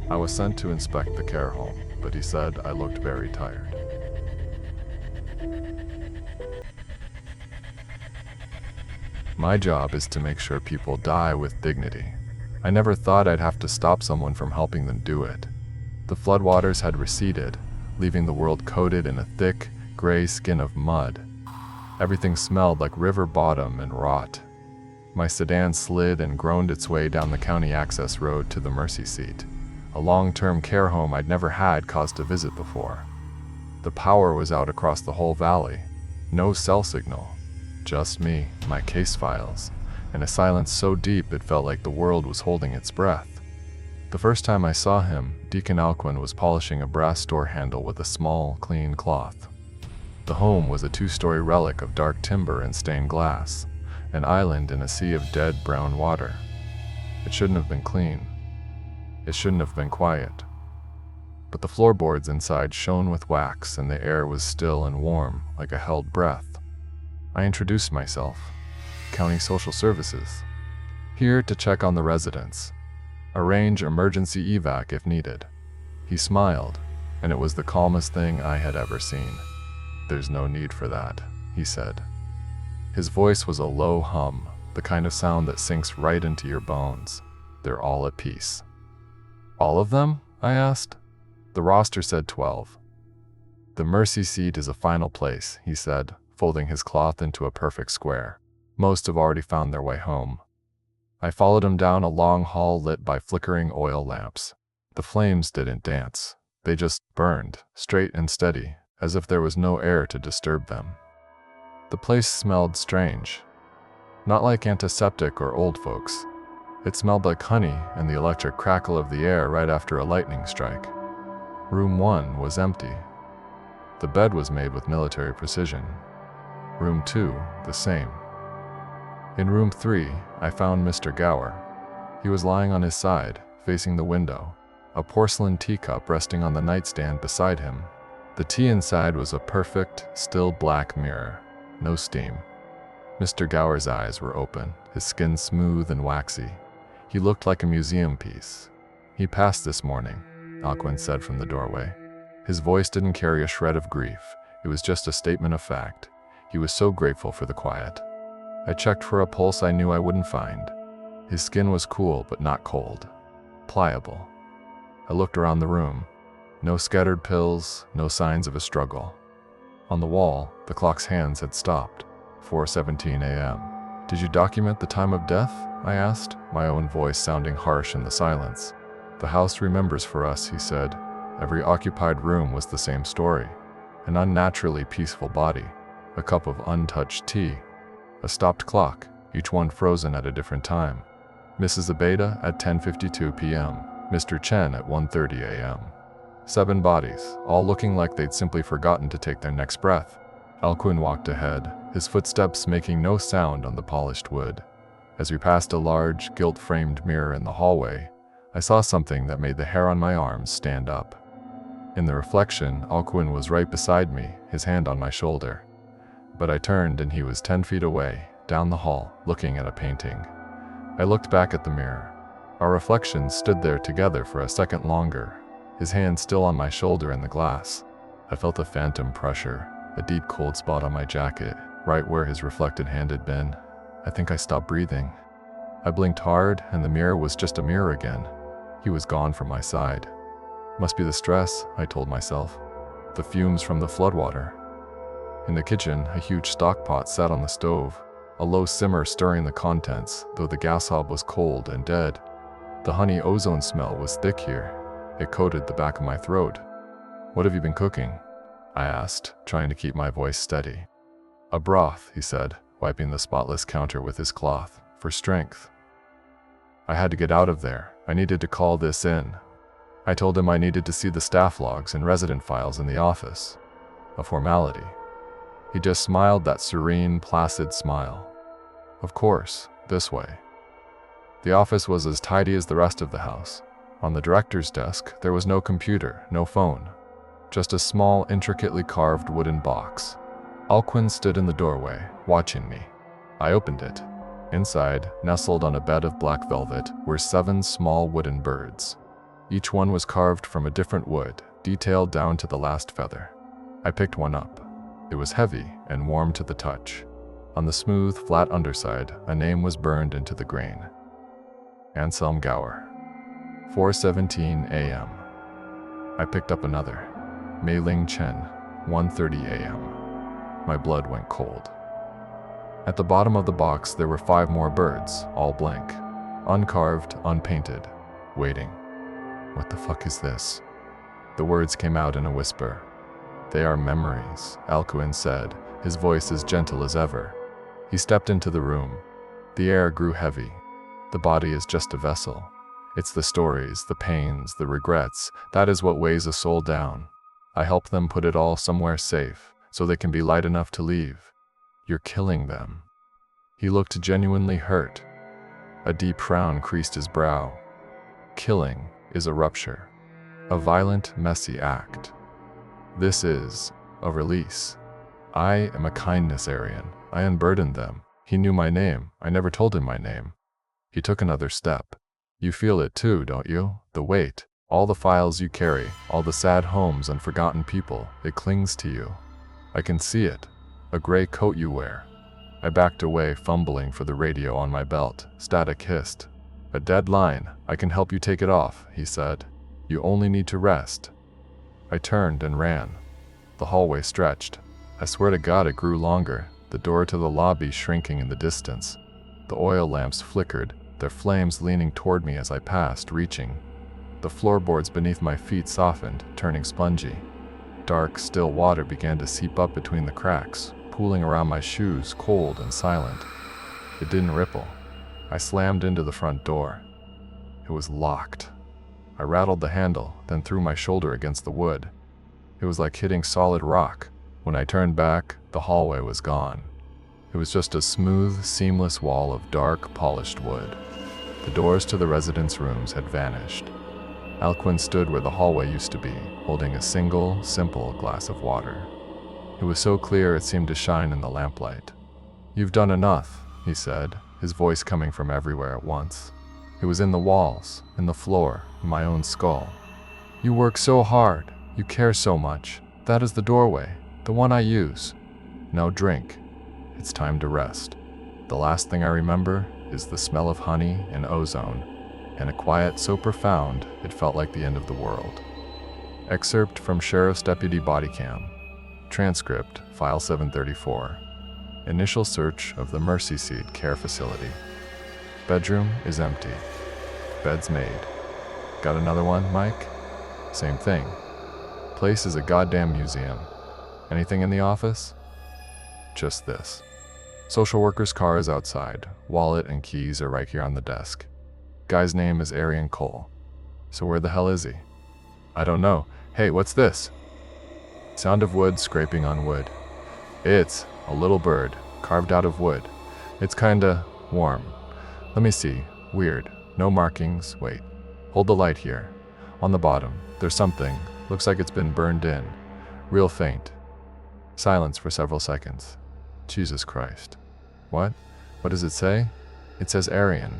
I was sent to inspect the care home, but he said I looked very tired. My job is to make sure people die with dignity. I never thought I'd have to stop someone from helping them do it. The floodwaters had receded, leaving the world coated in a thick, gray skin of mud. Everything smelled like river bottom and rot. My sedan slid and groaned its way down the county access road to the Mercy Seat, a long-term care home I'd never had cause to visit before. The power was out across the whole valley. No cell signal. Just me, my case files, and a silence so deep it felt like the world was holding its breath. The first time I saw him, Deacon Alcuin was polishing a brass door handle with a small, clean cloth. The home was a 2-story relic of dark timber and stained glass, an island in a sea of dead brown water. It shouldn't have been clean. It shouldn't have been quiet. But the floorboards inside shone with wax and the air was still and warm, like a held breath. I introduced myself. County Social Services. Here to check on the residents. Arrange emergency evac if needed. He smiled, and it was the calmest thing I had ever seen. "There's no need for that," he said. His voice was a low hum, the kind of sound that sinks right into your bones. "They're all at peace." "All of them?" I asked. The roster said 12. "The Mercy Seat is a final place," he said, folding his cloth into a perfect square. "Most have already found their way home." I followed him down a long hall lit by flickering oil lamps. The flames didn't dance. They just burned, straight and steady, as if there was no air to disturb them. The place smelled strange. Not like antiseptic or old folks. It smelled like honey and the electric crackle of the air right after a lightning strike. Room 1 was empty. The bed was made with military precision. Room 2, the same. In room 3, I found Mr. Gower. He was lying on his side, facing the window, a porcelain teacup resting on the nightstand beside him. The tea inside was a perfect, still black mirror. No steam. Mr. Gower's eyes were open, his skin smooth and waxy. He looked like a museum piece. "He passed this morning," Alcuin said from the doorway. His voice didn't carry a shred of grief. It was just a statement of fact. He was so grateful for the quiet. I checked for a pulse I knew I wouldn't find. His skin was cool but not cold. Pliable. I looked around the room. No scattered pills, no signs of a struggle. On the wall, the clock's hands had stopped. 4:17 a.m. "Did you document the time of death?" I asked, my own voice sounding harsh in the silence. "The house remembers for us," he said. Every occupied room was the same story. An unnaturally peaceful body. A cup of untouched tea. A stopped clock, each one frozen at a different time. Mrs. Abeda at 10:52 p.m. Mr. Chen at 1:30 a.m. 7 bodies, all looking like they'd simply forgotten to take their next breath. Alcuin walked ahead, his footsteps making no sound on the polished wood. As we passed a large, gilt-framed mirror in the hallway, I saw something that made the hair on my arms stand up. In the reflection, Alcuin was right beside me, his hand on my shoulder. But I turned and he was 10 feet away, down the hall, looking at a painting. I looked back at the mirror. Our reflections stood there together for a second longer, his hand still on my shoulder in the glass. I felt a phantom pressure, a deep cold spot on my jacket, right where his reflected hand had been. I think I stopped breathing. I blinked hard, and the mirror was just a mirror again. He was gone from my side. "Must be the stress," I told myself. "The fumes from the floodwater." In the kitchen, a huge stock pot sat on the stove, a low simmer stirring the contents, though the gas hob was cold and dead. The honey ozone smell was thick here. It coated the back of my throat. "What have you been cooking?" I asked, trying to keep my voice steady. "A broth," he said, wiping the spotless counter with his cloth, "for strength." I had to get out of there. I needed to call this in. I told him I needed to see the staff logs and resident files in the office. A formality. He just smiled that serene, placid smile. "Of course, this way." The office was as tidy as the rest of the house. On the director's desk, there was no computer, no phone. Just a small, intricately carved wooden box. Alcuin stood in the doorway, watching me. I opened it. Inside, nestled on a bed of black velvet, were 7 small wooden birds. Each one was carved from a different wood, detailed down to the last feather. I picked one up. It was heavy and warm to the touch. On the smooth, flat underside, a name was burned into the grain. Anselm Gower. 4:17 a.m. I picked up another. Mei Ling Chen. 1:30 a.m. My blood went cold. At the bottom of the box there were 5 more birds, all blank. Uncarved, unpainted. Waiting. What the fuck is this? The words came out in a whisper. They are memories, Alcuin said, his voice as gentle as ever. He stepped into the room. The air grew heavy. The body is just a vessel. It's the stories, the pains, the regrets. That is what weighs a soul down. I help them put it all somewhere safe, so they can be light enough to leave. You're killing them. He looked genuinely hurt. A deep frown creased his brow. Killing is a rupture. A violent, messy act. This is a release. I am a kindness Aryan. I unburdened them. He knew my name. I never told him my name. He took another step. You feel it too, don't you? The weight. All the files you carry. All the sad homes and forgotten people. It clings to you. I can see it. A gray coat you wear. I backed away, fumbling for the radio on my belt. Static hissed. A dead line. I can help you take it off, he said. You only need to rest. I turned and ran. The hallway stretched. I swear to God it grew longer, the door to the lobby shrinking in the distance. The oil lamps flickered, their flames leaning toward me as I passed, reaching. The floorboards beneath my feet softened, turning spongy. Dark, still water began to seep up between the cracks, pooling around my shoes, cold and silent. It didn't ripple. I slammed into the front door. It was locked. I rattled the handle, then threw my shoulder against the wood. It was like hitting solid rock. When I turned back, the hallway was gone. It was just a smooth, seamless wall of dark, polished wood. The doors to the residents' rooms had vanished. Alcuin stood where the hallway used to be, holding a single, simple glass of water. It was so clear it seemed to shine in the lamplight. You've done enough, he said, his voice coming from everywhere at once. It was in the walls, in the floor, in my own skull. You work so hard. You care so much. That is the doorway, the one I use. Now drink. It's time to rest. The last thing I remember is the smell of honey and ozone, and a quiet so profound it felt like the end of the world. Excerpt from Sheriff's Deputy Bodycam. Transcript, File 734. Initial search of the Mercy Seed Care Facility. Bedroom is empty. Bed's made. Got another one, Mike? Same thing. Place is a goddamn museum. Anything in the office? Just this. Social worker's car is outside. Wallet and keys are right here on the desk. Guy's name is Aryan Cole. So where the hell is he? I don't know. Hey, what's this? Sound of wood scraping on wood. It's a little bird, carved out of wood. It's kinda warm. Let me see. Weird. No markings. Wait. Hold the light here. On the bottom, there's something. Looks like it's been burned in. Real faint. Silence for several seconds. Jesus Christ. What? What does it say? It says Aryan.